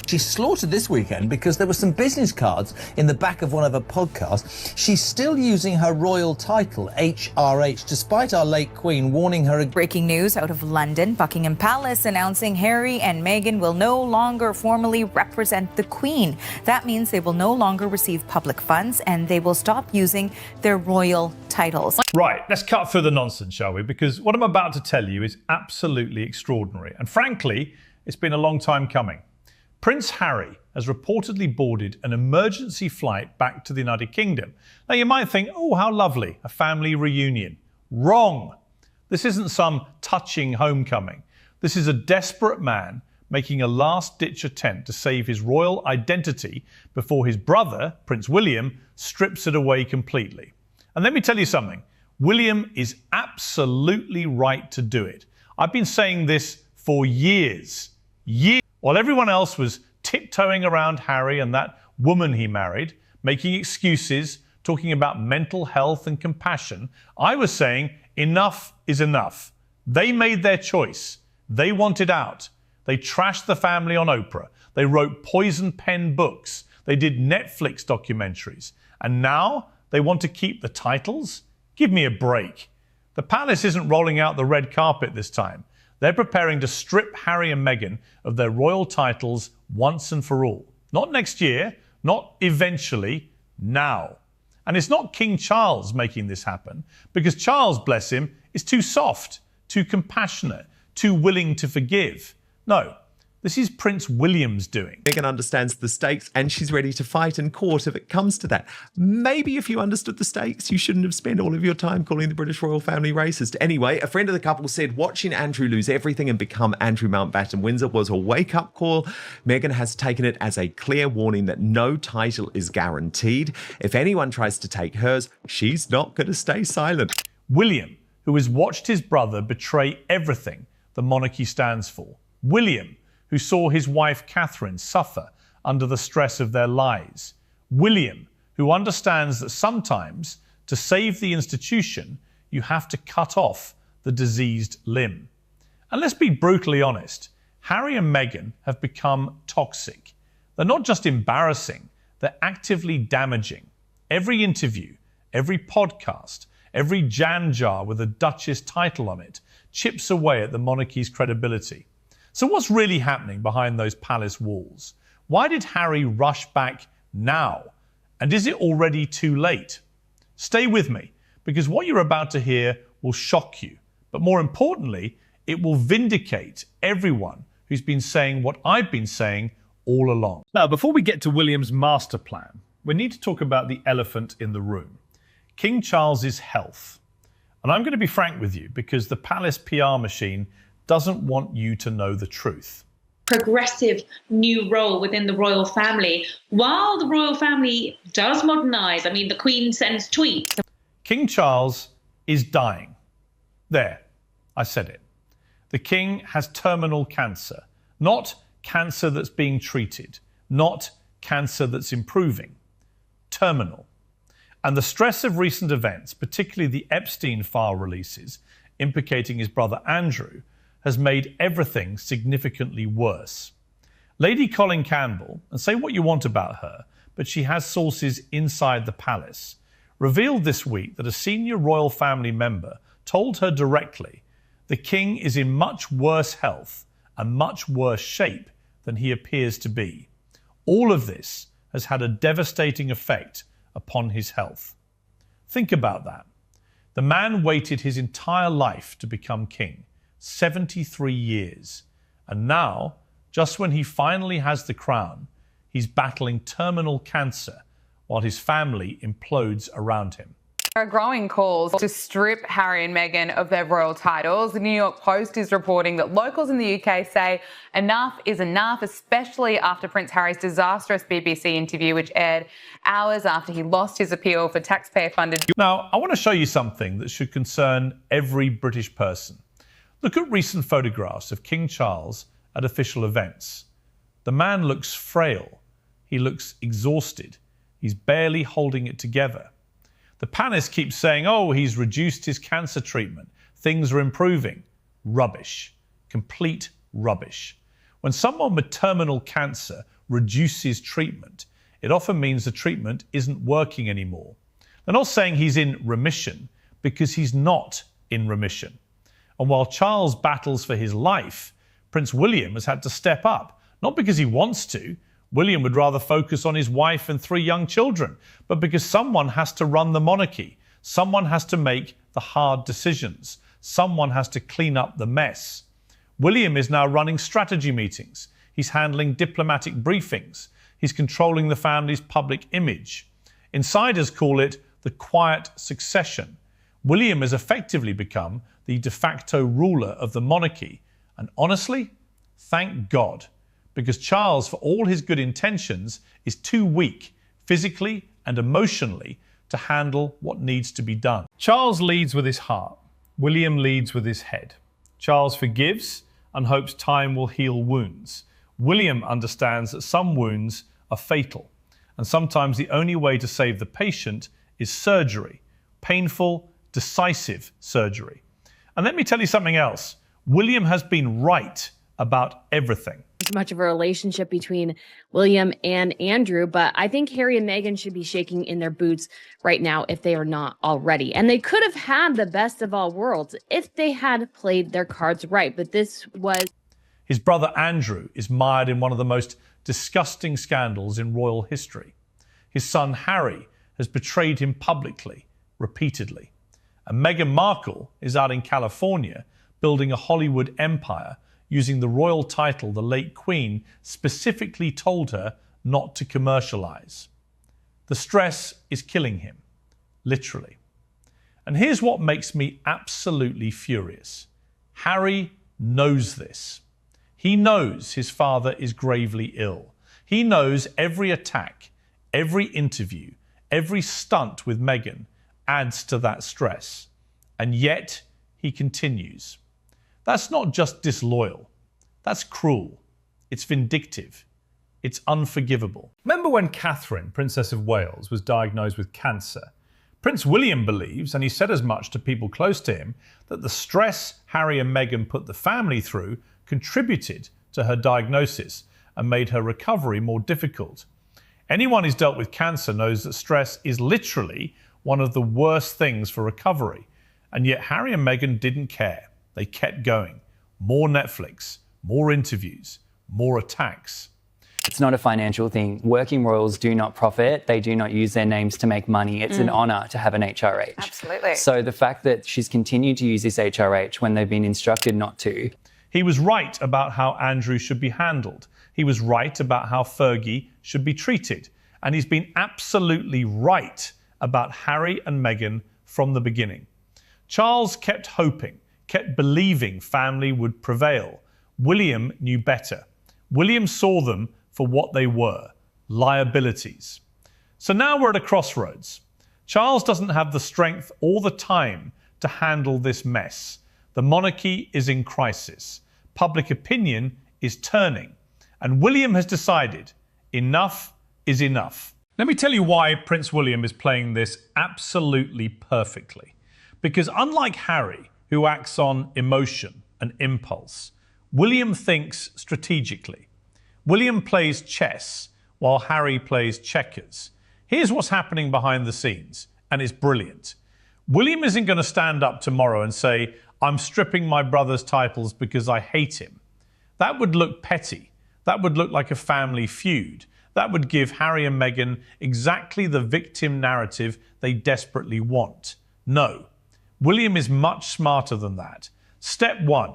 She's slaughtered this weekend because there were some business cards in the back of one of her podcasts. She's still using her royal title, HRH, despite our late Queen warning her. Breaking news out of London, Buckingham Palace announcing Harry and Meghan will no longer formally represent the Queen. That means they will no longer receive public funds and they will stop using their royal titles. Right, let's cut through the nonsense, shall we? Because what I'm about to tell you is absolutely extraordinary. And frankly, it's been a long time coming. Prince Harry has reportedly boarded an emergency flight back to the United Kingdom. Now you might think, oh, how lovely, a family reunion. Wrong. This isn't some touching homecoming. This is a desperate man making a last-ditch attempt to save his royal identity before his brother, Prince William, strips it away completely. And let me tell you something, William is absolutely right to do it. I've been saying this for years. While everyone else was tiptoeing around Harry and that woman he married, making excuses, talking about mental health and compassion, I was saying enough is enough. They made their choice. They wanted out. They trashed the family on Oprah. They wrote poison pen books. They did Netflix documentaries. And now they want to keep the titles? Give me a break. The palace isn't rolling out the red carpet this time. They're preparing to strip Harry and Meghan of their royal titles once and for all. Not next year, not eventually, now. And it's not King Charles making this happen, because Charles, bless him, is too soft, too compassionate, too willing to forgive. No, this is Prince William's doing. Meghan understands the stakes and she's ready to fight in court if it comes to that. Maybe if you understood the stakes, you shouldn't have spent all of your time calling the British royal family racist. Anyway, a friend of the couple said watching Andrew lose everything and become Andrew Mountbatten Windsor was a wake-up call. Meghan has taken it as a clear warning that no title is guaranteed. If anyone tries to take hers, she's not going to stay silent. William, who has watched his brother betray everything the monarchy stands for. William, who saw his wife Catherine suffer under the stress of their lies. William, who understands that sometimes, to save the institution, you have to cut off the diseased limb. And let's be brutally honest, Harry and Meghan have become toxic. They're not just embarrassing, they're actively damaging. Every interview, every podcast, every jam jar with a Duchess title on it chips away at the monarchy's credibility. So what's really happening behind those palace walls? Why did Harry rush back now? And is it already too late? Stay with me, because what you're about to hear will shock you. But more importantly, it will vindicate everyone who's been saying what I've been saying all along. Now, before we get to William's master plan, we need to talk about the elephant in the room, King Charles's health. And I'm going to be frank with you, because the palace PR machine doesn't want you to know the truth. Progressive new role within the royal family. While the royal family does modernise, I mean, the Queen sends tweets. King Charles is dying. There, I said it. The King has terminal cancer, not cancer that's being treated, not cancer that's improving. Terminal. And the stress of recent events, particularly the Epstein file releases implicating his brother Andrew, has made everything significantly worse. Lady Colin Campbell, and say what you want about her, but she has sources inside the palace, revealed this week that a senior royal family member told her directly the king is in much worse health and much worse shape than he appears to be. All of this has had a devastating effect upon his health. Think about that. The man waited his entire life to become king. 73 years. And now, just when he finally has the crown, he's battling terminal cancer while his family implodes around him. There are growing calls to strip Harry and Meghan of their royal titles. The New York Post is reporting that locals in the UK say enough is enough, especially after Prince Harry's disastrous BBC interview, which aired hours after he lost his appeal for taxpayer-funded... Now, I want to show you something that should concern every British person. Look at recent photographs of King Charles at official events. The man looks frail. He looks exhausted. He's barely holding it together. The palace keeps saying, oh, he's reduced his cancer treatment. Things are improving. Rubbish. Complete rubbish. When someone with terminal cancer reduces treatment, it often means the treatment isn't working anymore. They're not saying he's in remission, because he's not in remission. And while Charles battles for his life, Prince William has had to step up, not because he wants to. William would rather focus on his wife and 3 young children, but because someone has to run the monarchy. Someone has to make the hard decisions. Someone has to clean up the mess. William is now running strategy meetings. He's handling diplomatic briefings. He's controlling the family's public image. Insiders call it the quiet succession. William has effectively become the de facto ruler of the monarchy. And honestly, thank God, because Charles, for all his good intentions, is too weak physically and emotionally to handle what needs to be done. Charles leads with his heart. William leads with his head. Charles forgives and hopes time will heal wounds. William understands that some wounds are fatal, and sometimes the only way to save the patient is surgery, painful, decisive surgery. And let me tell you something else. William has been right about everything. It's much of a relationship between William and Andrew, but I think Harry and Meghan should be shaking in their boots right now if they are not already. And they could have had the best of all worlds if they had played their cards right. But this was... His brother Andrew is mired in one of the most disgusting scandals in royal history. His son Harry has betrayed him publicly, repeatedly. And Meghan Markle is out in California building a Hollywood empire using the royal title the late Queen specifically told her not to commercialize. The stress is killing him, literally. And here's what makes me absolutely furious. Harry knows this. He knows his father is gravely ill. He knows every attack, every interview, every stunt with Meghan adds to that stress. And yet he continues. That's not just disloyal. That's cruel. It's vindictive. It's unforgivable. Remember when Catherine, Princess of Wales, was diagnosed with cancer? Prince William believes, and he said as much to people close to him, that the stress Harry and Meghan put the family through contributed to her diagnosis and made her recovery more difficult. Anyone who's dealt with cancer knows that stress is literally one of the worst things for recovery. And yet Harry and Meghan didn't care. They kept going. More Netflix, more interviews, more attacks. It's not a financial thing. Working royals do not profit. They do not use their names to make money. It's an honour to have an HRH. Absolutely. So the fact that she's continued to use this HRH when they've been instructed not to. He was right about how Andrew should be handled. He was right about how Fergie should be treated. And he's been absolutely right about Harry and Meghan from the beginning. Charles kept hoping, kept believing family would prevail. William knew better. William saw them for what they were, liabilities. So now we're at a crossroads. Charles doesn't have the strength or the time to handle this mess. The monarchy is in crisis. Public opinion is turning. And William has decided enough is enough. Let me tell you why Prince William is playing this absolutely perfectly. Because unlike Harry, who acts on emotion and impulse, William thinks strategically. William plays chess while Harry plays checkers. Here's what's happening behind the scenes, and it's brilliant. William isn't going to stand up tomorrow and say, I'm stripping my brother's titles because I hate him. That would look petty. That would look like a family feud. That would give Harry and Meghan exactly the victim narrative they desperately want. No, William is much smarter than that. Step 1,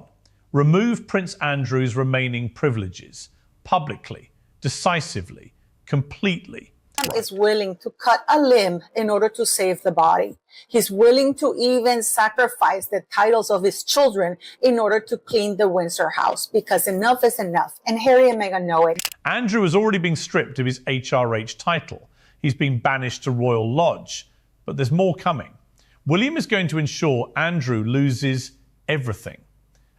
remove Prince Andrew's remaining privileges, publicly, decisively, completely. Is willing to cut a limb in order to save the body. He's willing to even sacrifice the titles of his children in order to clean the Windsor house, because enough is enough. And Harry and Meghan know it. Andrew has already been stripped of his HRH title. He's been banished to Royal Lodge. But there's more coming. William is going to ensure Andrew loses everything.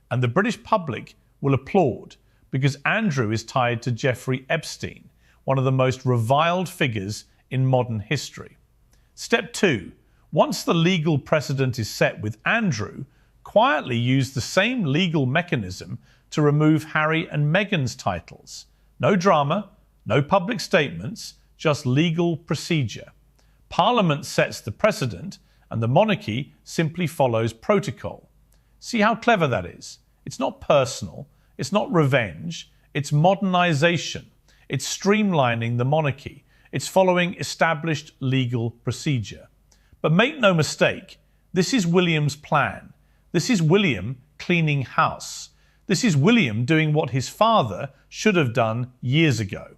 And the British public will applaud, because Andrew is tied to Jeffrey Epstein, one of the most reviled figures in modern history. Step 2, once the legal precedent is set with Andrew, quietly use the same legal mechanism to remove Harry and Meghan's titles. No drama, No public statements, just legal procedure. Parliament sets the precedent and the monarchy simply follows protocol. See how clever that is? It's not personal, it's not revenge, it's modernisation. It's streamlining the monarchy. It's following established legal procedure. But make no mistake, this is William's plan. This is William cleaning house. This is William doing what his father should have done years ago.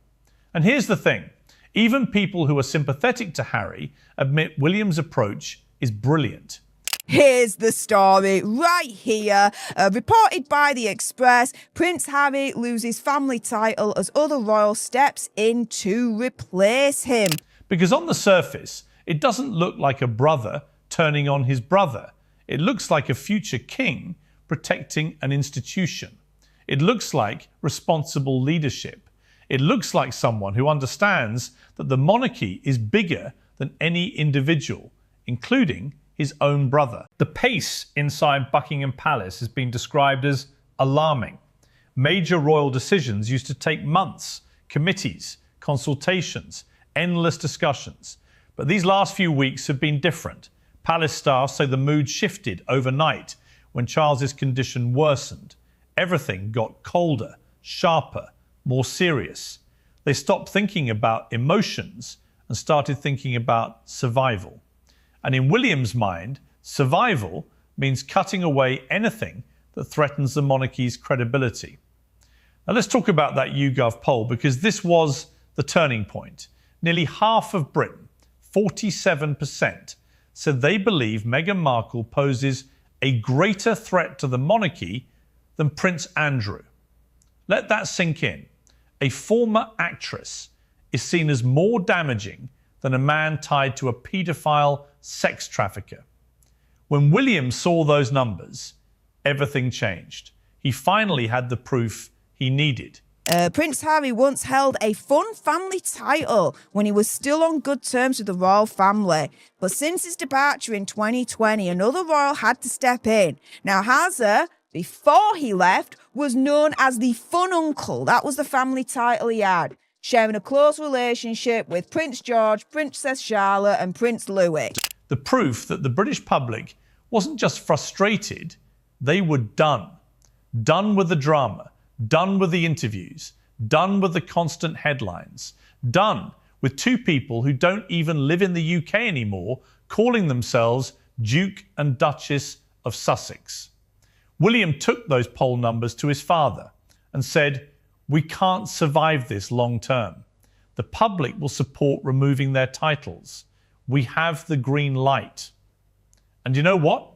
And here's the thing, even people who are sympathetic to Harry admit William's approach is brilliant. Here's the story right here. Reported by The Express, Prince Harry loses family title as other royal steps in to replace him. Because on the surface, it doesn't look like a brother turning on his brother. It looks like a future king protecting an institution. It looks like responsible leadership. It looks like someone who understands that the monarchy is bigger than any individual, including his own brother. The pace inside Buckingham Palace has been described as alarming. Major royal decisions used to take months, committees, consultations, endless discussions. But these last few weeks have been different. Palace staff say the mood shifted overnight when Charles's condition worsened. Everything got colder, sharper, more serious. They stopped thinking about emotions and started thinking about survival. And in William's mind, survival means cutting away anything that threatens the monarchy's credibility. Now let's talk about that YouGov poll, because this was the turning point. Nearly half of Britain, 47%, said they believe Meghan Markle poses a greater threat to the monarchy than Prince Andrew. Let that sink in. A former actress is seen as more damaging than a man tied to a paedophile sex trafficker. When William saw those numbers, everything changed. He finally had the proof he needed. Prince Harry once held a fun family title when he was still on good terms with the royal family. But since his departure in 2020, another royal had to step in. Now, Hazza, before he left, was known as the fun uncle. That was the family title he had, sharing a close relationship with Prince George, Princess Charlotte and Prince Louis. The proof that the British public wasn't just frustrated, they were done. Done with the drama, done with the interviews, done with the constant headlines, done with two people who don't even live in the UK anymore calling themselves Duke and Duchess of Sussex. William took those poll numbers to his father and said, "We can't survive this long term. The public will support removing their titles. We have the green light." And you know what?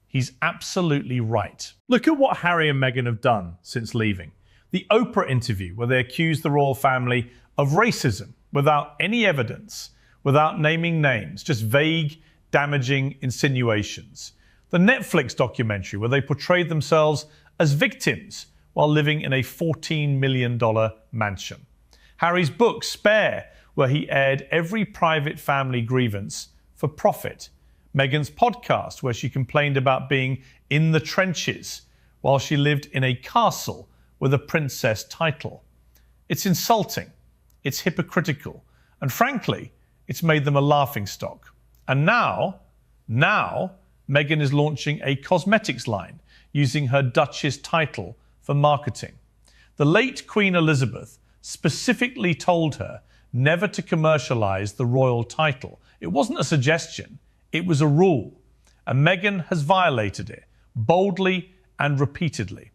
He's absolutely right. Look at what Harry and Meghan have done since leaving. The Oprah interview where they accused the royal family of racism without any evidence, without naming names, just vague, damaging insinuations. The Netflix documentary where they portrayed themselves as victims while living in a $14 million mansion. Harry's book, Spare, where he aired every private family grievance for profit. Meghan's podcast, where she complained about being in the trenches while she lived in a castle with a princess title. It's insulting, it's hypocritical, and frankly, it's made them a laughingstock. And now, Meghan is launching a cosmetics line using her Duchess title for marketing. The late Queen Elizabeth specifically told her never to commercialise the royal title. It wasn't a suggestion, it was a rule. And Meghan has violated it, boldly and repeatedly.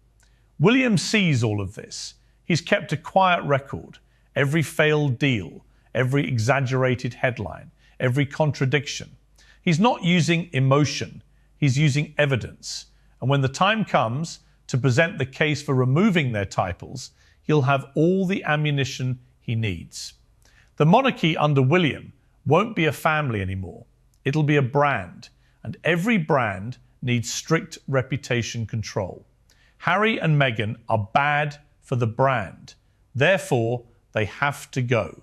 William sees all of this. He's kept a quiet record. Every failed deal, every exaggerated headline, every contradiction. He's not using emotion, he's using evidence. And when the time comes to present the case for removing their titles, he'll have all the ammunition he needs. The monarchy under William won't be a family anymore. It'll be a brand, and every brand needs strict reputation control. Harry and Meghan are bad for the brand. Therefore, they have to go.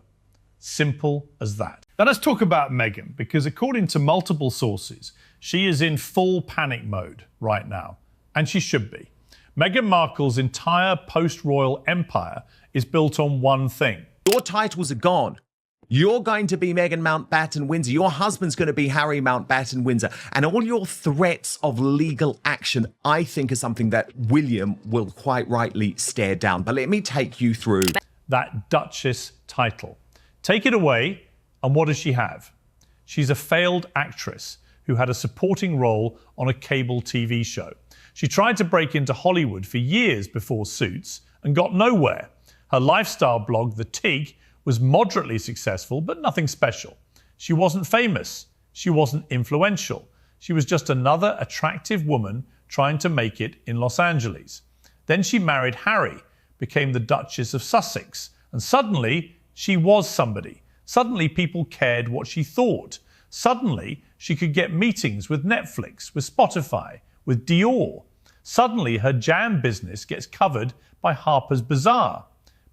Simple as that. Now let's talk about Meghan, because according to multiple sources, she is in full panic mode right now, and she should be. Meghan Markle's entire post-royal empire is built on one thing: Your titles are gone. You're going to be Meghan Mountbatten Windsor. Your husband's going to be Harry Mountbatten Windsor. And all your threats of legal action, I think, is something that William will quite rightly stare down. But let me take you through that Duchess title. Take it away, and what does she have? She's a failed actress who had a supporting role on a cable TV show. She tried to break into Hollywood for years before Suits and got nowhere. Her lifestyle blog, The Tig, was moderately successful, but nothing special. She wasn't famous. She wasn't influential. She was just another attractive woman trying to make it in Los Angeles. Then she married Harry, became the Duchess of Sussex, and suddenly she was somebody. Suddenly people cared what she thought. Suddenly she could get meetings with Netflix, with Spotify, with Dior. Suddenly her jam business gets covered by Harper's Bazaar.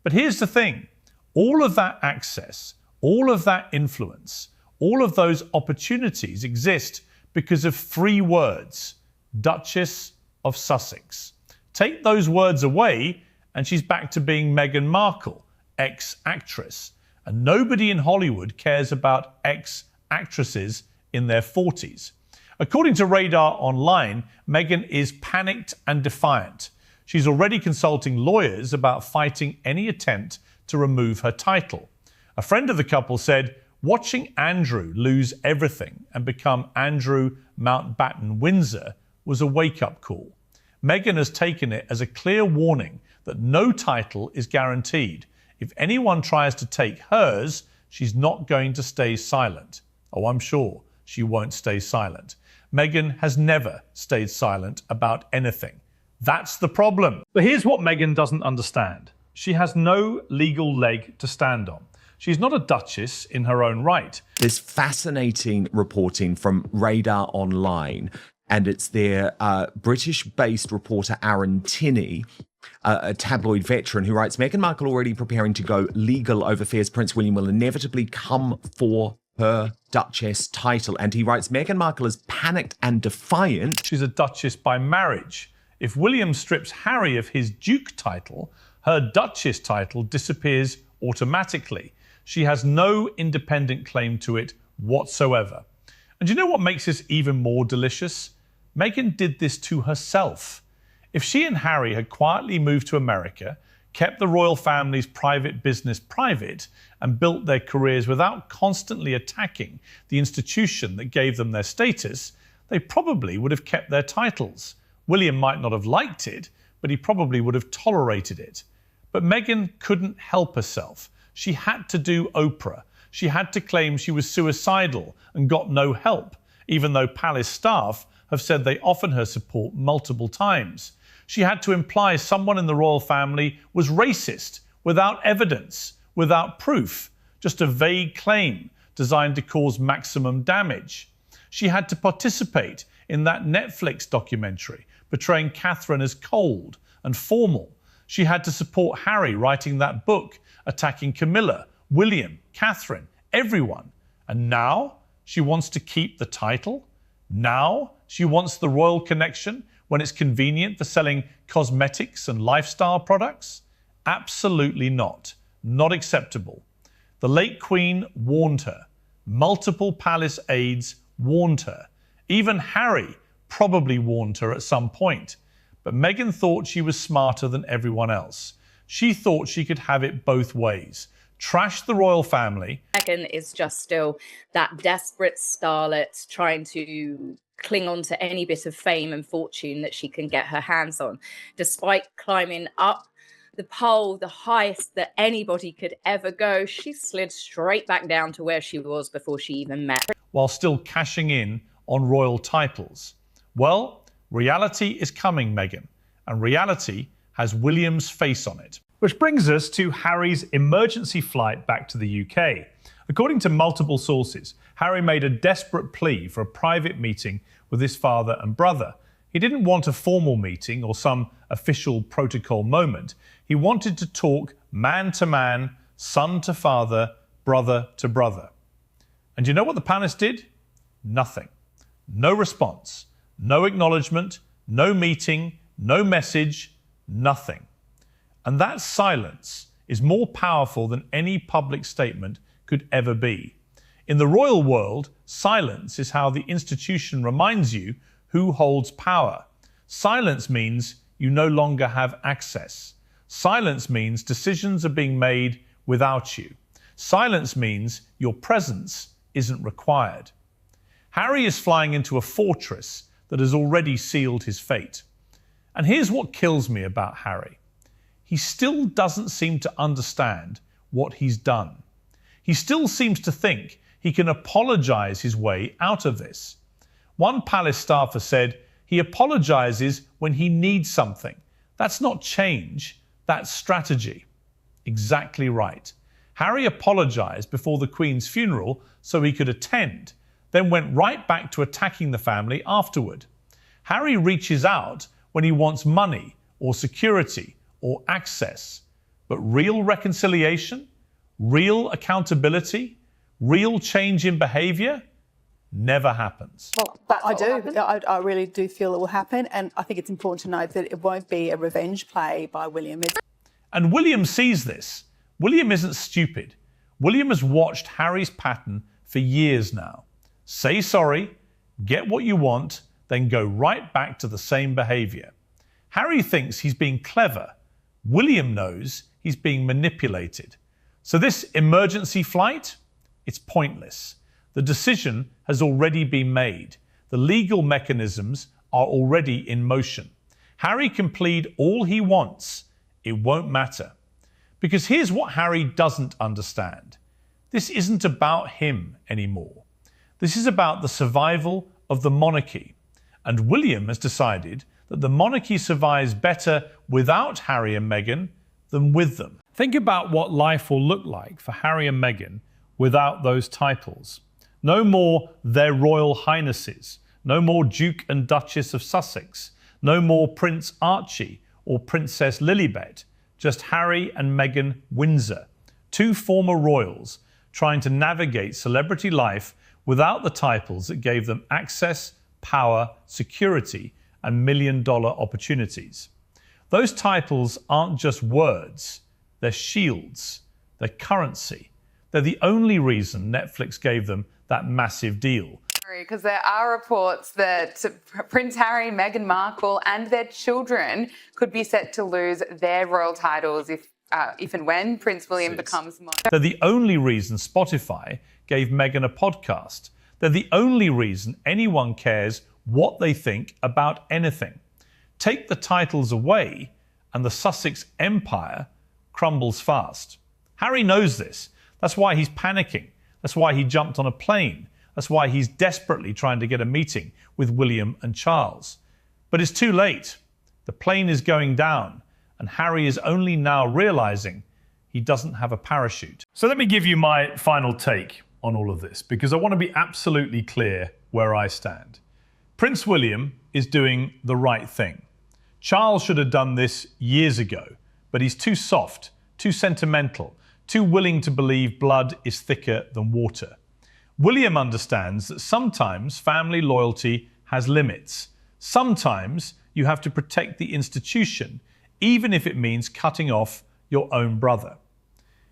But here's the thing. All of that access, all of that influence, all of those opportunities exist because of 3 words: Duchess of Sussex. Take those words away and she's back to being Meghan Markle, ex-actress. And nobody in Hollywood cares about ex-actresses in their 40s. According to Radar Online, Meghan is panicked and defiant. She's already consulting lawyers about fighting any attempt to remove her title. A friend of the couple said, watching Andrew lose everything and become Andrew Mountbatten Windsor was a wake-up call. Meghan has taken it as a clear warning that no title is guaranteed. If anyone tries to take hers, she's not going to stay silent. Oh, I'm sure she won't stay silent. Meghan has never stayed silent about anything. That's the problem. But here's what Meghan doesn't understand. She has no legal leg to stand on. She's not a duchess in her own right. There's fascinating reporting from Radar Online, and it's their British-based reporter Aaron Tinney, a tabloid veteran, who writes, Meghan Markle already preparing to go legal over fears Prince William will inevitably come for her Duchess title. And he writes, Meghan Markle is panicked and defiant. She's a duchess by marriage. If William strips Harry of his Duke title, her Duchess title disappears automatically. She has no independent claim to it whatsoever. And you know what makes this even more delicious? Meghan did this to herself. If she and Harry had quietly moved to America, kept the royal family's private business private, and built their careers without constantly attacking the institution that gave them their status, they probably would have kept their titles. William might not have liked it, but he probably would have tolerated it. But Meghan couldn't help herself. She had to do Oprah. She had to claim she was suicidal and got no help, even though palace staff have said they offered her support multiple times. She had to imply someone in the royal family was racist, without evidence, without proof, just a vague claim designed to cause maximum damage. She had to participate in that Netflix documentary portraying Catherine as cold and formal. She had to support Harry writing that book, attacking Camilla, William, Catherine, everyone. And now she wants to keep the title? Now she wants the royal connection when it's convenient for selling cosmetics and lifestyle products? Absolutely not. Not acceptable. The late Queen warned her. Multiple palace aides warned her. Even Harry probably warned her at some point. But Meghan thought she was smarter than everyone else. She thought she could have it both ways. Trash the royal family. Meghan is just still that desperate starlet trying to cling on to any bit of fame and fortune that she can get her hands on. Despite climbing up the pole, the highest that anybody could ever go, she slid straight back down to where she was before she even met. While still cashing in on royal titles. Well, reality is coming, Meghan, and reality has William's face on it. Which brings us to Harry's emergency flight back to the UK. According to multiple sources, Harry made a desperate plea for a private meeting with his father and brother. He didn't want a formal meeting or some official protocol moment. He wanted to talk man to man, son to father, brother to brother. And you know what the palace did? Nothing. No response, no acknowledgement, no meeting, no message, nothing. And that silence is more powerful than any public statement could ever be. In the royal world, silence is how the institution reminds you who holds power. Silence means you no longer have access. Silence means decisions are being made without you. Silence means your presence isn't required. Harry is flying into a fortress that has already sealed his fate. And here's what kills me about Harry. He still doesn't seem to understand what he's done. He still seems to think he can apologize his way out of this. One palace staffer said he apologizes when he needs something. That's not change, that's strategy. Exactly right. Harry apologized before the Queen's funeral so he could attend, then went right back to attacking the family afterward. Harry reaches out when he wants money or security or access. But real reconciliation, real accountability, real change in behaviour never happens. Well, I do. I really do feel it will happen. And I think it's important to note that it won't be a revenge play by William. And William sees this. William isn't stupid. William has watched Harry's pattern for years now. Say sorry, get what you want, then go right back to the same behaviour. Harry thinks he's being clever. William knows he's being manipulated. So this emergency flight, it's pointless. The decision has already been made. The legal mechanisms are already in motion. Harry can plead all he wants. It won't matter. Because here's what Harry doesn't understand. This isn't about him anymore. This is about the survival of the monarchy. And William has decided that the monarchy survives better without Harry and Meghan than with them. Think about what life will look like for Harry and Meghan without those titles. No more their royal highnesses, no more Duke and Duchess of Sussex, no more Prince Archie or Princess Lilibet, just Harry and Meghan Windsor, two former royals trying to navigate celebrity life without the titles that gave them access, power, security, and million-dollar opportunities. Those titles aren't just words, they're shields, they're currency. They're the only reason Netflix gave them that massive deal. Because there are reports that Prince Harry, Meghan Markle and their children could be set to lose their royal titles if and when Prince William becomes monarch. They're the only reason Spotify gave Meghan a podcast. They're the only reason anyone cares what they think about anything. Take the titles away and the Sussex empire crumbles fast. Harry knows this. That's why he's panicking. That's why he jumped on a plane. That's why he's desperately trying to get a meeting with William and Charles. But it's too late. The plane is going down, and Harry is only now realizing he doesn't have a parachute. So let me give you my final take on all of this, because I want to be absolutely clear where I stand. Prince William is doing the right thing. Charles should have done this years ago, but he's too soft, too sentimental, too willing to believe blood is thicker than water. William understands that sometimes family loyalty has limits. Sometimes you have to protect the institution, even if it means cutting off your own brother.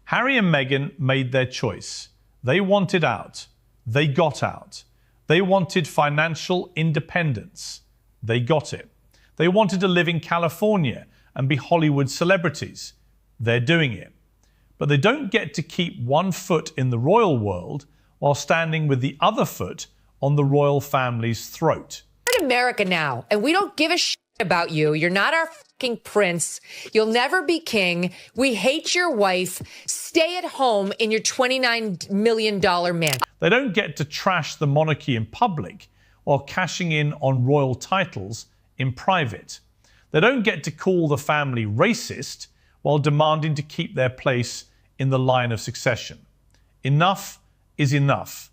Harry and Meghan made their choice. They wanted out. They got out. They wanted financial independence. They got it. They wanted to live in California and be Hollywood celebrities. They're doing it. But they don't get to keep one foot in the royal world while standing with the other foot on the royal family's throat. We're in America now, and we don't give a shit about you. You're not our fucking prince. You'll never be king. We hate your wife. Stay at home in your $29 million mansion. They don't get to trash the monarchy in public while cashing in on royal titles in private. They don't get to call the family racist while demanding to keep their place in the line of succession. Enough is enough.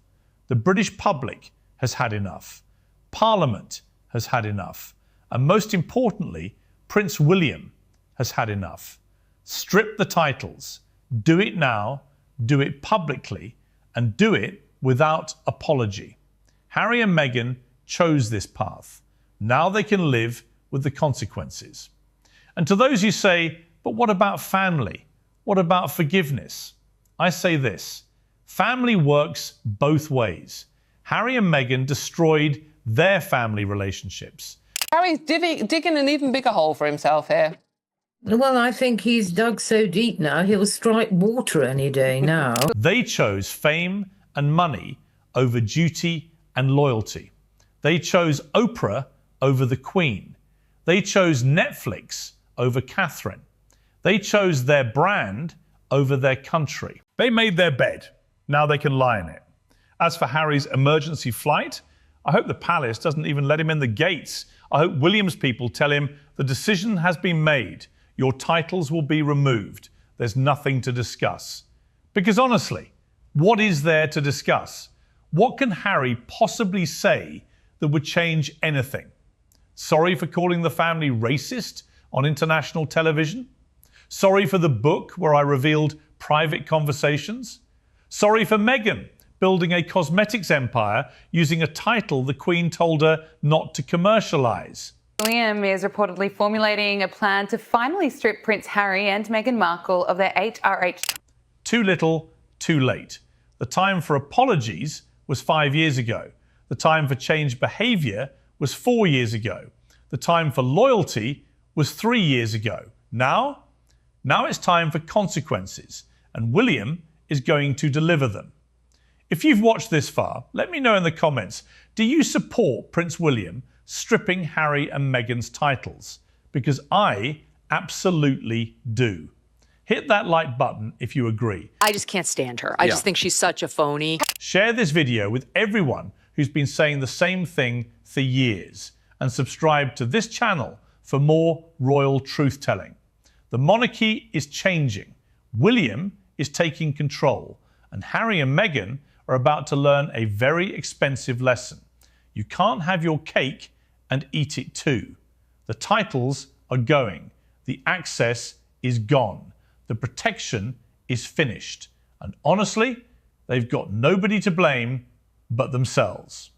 The British public has had enough. Parliament has had enough. And most importantly, Prince William has had enough. Strip the titles. Do it now, do it publicly, and do it without apology. Harry and Meghan chose this path. Now they can live with the consequences. And to those who say, but what about family? What about forgiveness? I say this: family works both ways. Harry and Meghan destroyed their family relationships. Harry's digging an even bigger hole for himself here. Well, I think he's dug so deep now, he'll strike water any day now. They chose fame and money over duty and loyalty. They chose Oprah over the Queen. They chose Netflix over Catherine. They chose their brand over their country. They made their bed. Now they can lie in it. As for Harry's emergency flight, I hope the palace doesn't even let him in the gates. I hope William's people tell him the decision has been made. Your titles will be removed. There's nothing to discuss. Because honestly, what is there to discuss? What can Harry possibly say that would change anything? Sorry for calling the family racist on international television? Sorry for the book where I revealed private conversations? Sorry for Meghan building a cosmetics empire using a title the Queen told her not to commercialise? William is reportedly formulating a plan to finally strip Prince Harry and Meghan Markle of their HRH. Too little, too late. The time for apologies was 5 years ago. The time for changed behaviour was 4 years ago. The time for loyalty was 3 years ago. Now it's time for consequences, and William is going to deliver them. If you've watched this far, let me know in the comments, do you support Prince William stripping Harry and Meghan's titles? Because I absolutely do. Hit that like button if you agree. I just can't stand her. I just think she's such a phony. Share this video with everyone who's been saying the same thing for years, and subscribe to this channel for more royal truth-telling. The monarchy is changing. William is taking control, and Harry and Meghan are about to learn a very expensive lesson. You can't have your cake and eat it too. The titles are going. The access is gone. The protection is finished. And honestly, they've got nobody to blame but themselves.